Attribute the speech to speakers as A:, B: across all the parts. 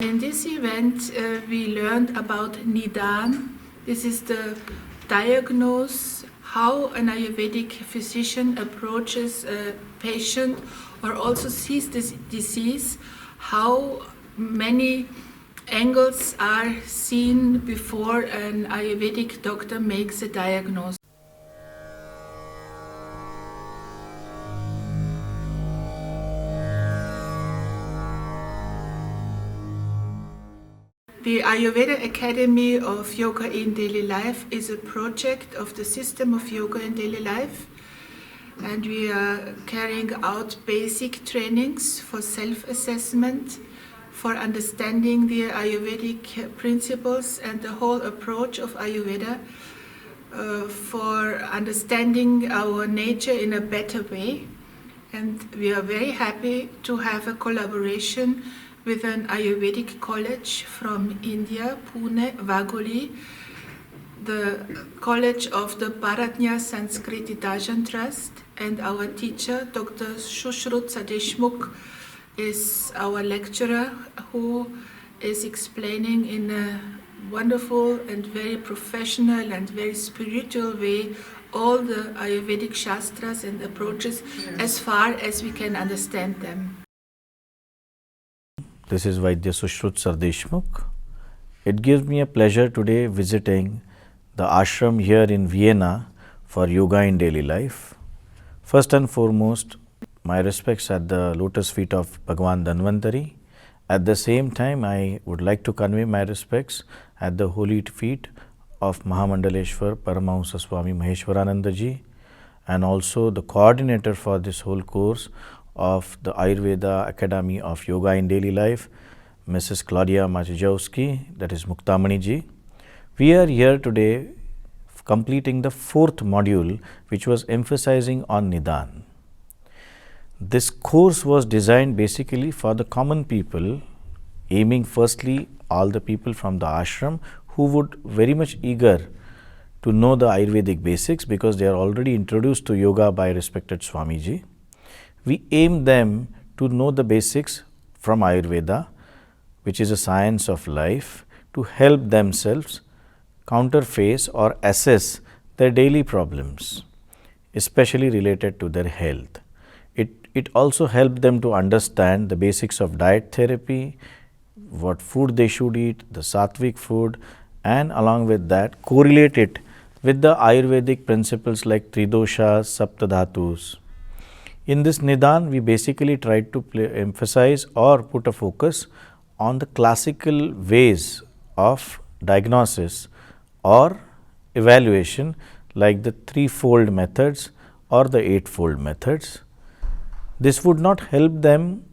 A: In this event, we learned about Nidan. This is the diagnose, how an Ayurvedic physician approaches a patient or also sees this disease, how many angles are seen before an Ayurvedic doctor makes a diagnosis. The Ayurveda Academy of Yoga in Daily Life is a project of the System of Yoga in Daily Life, and we are carrying out basic trainings for self-assessment, for understanding the Ayurvedic principles and the whole approach of Ayurveda, for understanding our nature in a better way. And we are very happy to have a collaboration with an Ayurvedic college from India, Pune, Vagoli, the college of the Bharatnya Sanskriti Darshan Trust, and our teacher, Dr. Sushruta Deshmukh, is our lecturer who is explaining in a wonderful and very professional and very spiritual way all the Ayurvedic Shastras and approaches as far as we can understand them.
B: This is Vaidya Sushruta Deshmukh. It gives me a pleasure today visiting the ashram here in Vienna for yoga in daily life. First and foremost, my respects at the lotus feet of Bhagavan Dhanvantari. At the same time, I would like to convey my respects at the holy feet of Mahamandaleshwar Paramahamsa Swami Maheshwarananda ji, and also the coordinator for this whole course of the Ayurveda Academy of Yoga in Daily Life, Mrs. Claudia Maciejowski, that is Muktamani ji. We are here today completing the fourth module, which was emphasizing on Nidan. This course was designed basically for the common people, aiming firstly all the people from the ashram who would very much eager to know the Ayurvedic basics because they are already introduced to yoga by respected Swamiji. We aim them to know the basics from Ayurveda, which is a science of life, to help themselves counterface or assess their daily problems, especially related to their health. It also helped them to understand the basics of diet therapy, what food they should eat, the sattvic food, and along with that correlate it with the Ayurvedic principles like Tridoshas, Saptadhatus. In this Nidan, we basically tried to emphasize or put a focus on the classical ways of diagnosis or evaluation, like the threefold methods or the eightfold methods. This would not help them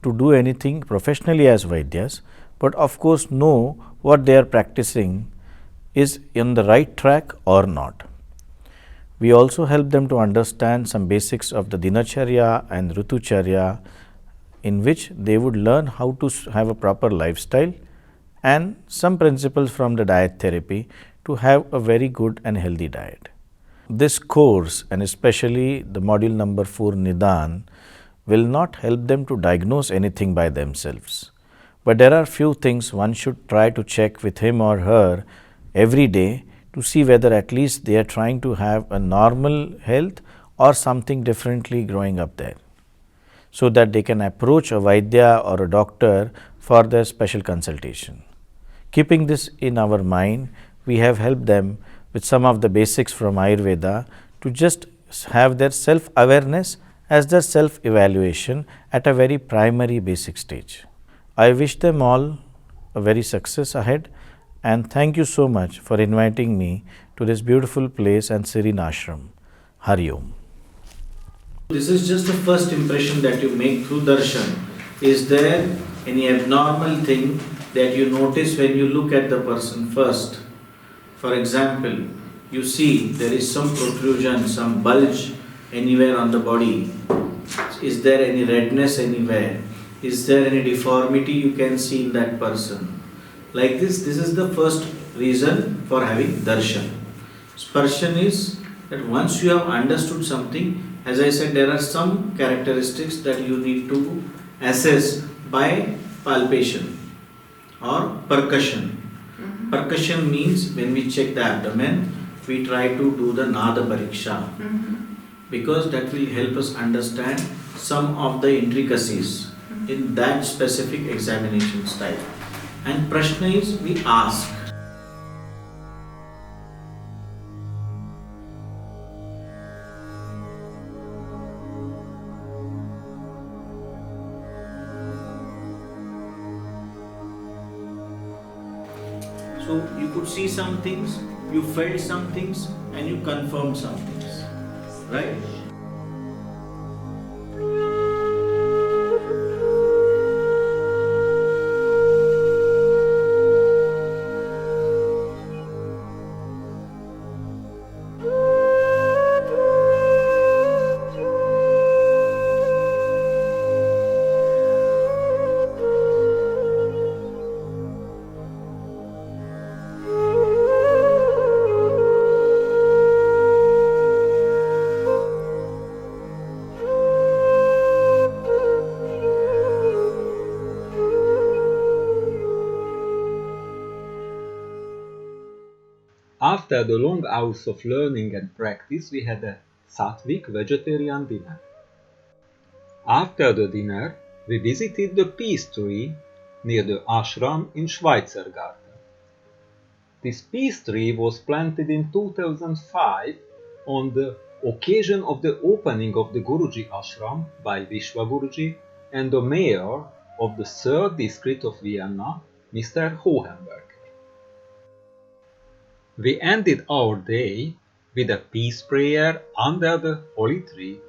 B: to do anything professionally as Vaidyas, but of course know what they are practicing is in the right track or not. We also help them to understand some basics of the Dinacharya and Ritucharya, in which they would learn how to have a proper lifestyle, and some principles from the diet therapy to have a very good and healthy diet. This course, and especially the module number 4 Nidan, will not help them to diagnose anything by themselves. But there are few things one should try to check with him or her every day to see whether at least they are trying to have a normal health or something differently growing up there, so that they can approach a Vaidya or a doctor for their special consultation. Keeping this in our mind, we have helped them with some of the basics from Ayurveda to just have their self-awareness as their self-evaluation at a very primary basic stage. I wish them all a very success ahead, and thank you so much for inviting me to this beautiful place and serene ashram. Hari Om.
C: This is just the first impression that you make through darshan. Is there any abnormal thing that you notice when you look at the person first? For example, you see there is some protrusion, some bulge anywhere on the body. Is there any redness anywhere? Is there any deformity you can see in that person? Like this is the first reason for having darshan. Sparshan is that once you have understood something, as I said, there are some characteristics that you need to assess by palpation. or percussion. Percussion means when we check the abdomen, we try to do the Nada Pariksha because that will help us understand some of the intricacies in that specific examination style. And Prashna is we ask. So you could see some things, you felt some things, and you confirmed some things, right?
D: After the long hours of learning and practice, we had a Sattvic vegetarian dinner. After the dinner, we visited the peace tree near the ashram in Schweizergarten. This peace tree was planted in 2005 on the occasion of the opening of the Guruji ashram by Vishwa Guruji and the mayor of the 3rd district of Vienna, Mr. Hohenberger. We ended our day with a peace prayer under the holy tree.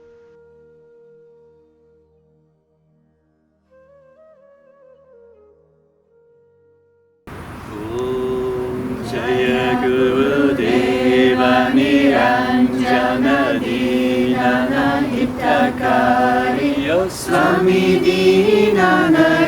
E: Om Jaya Gurudeva Niranjana Dinana Hittakari Swami Dinana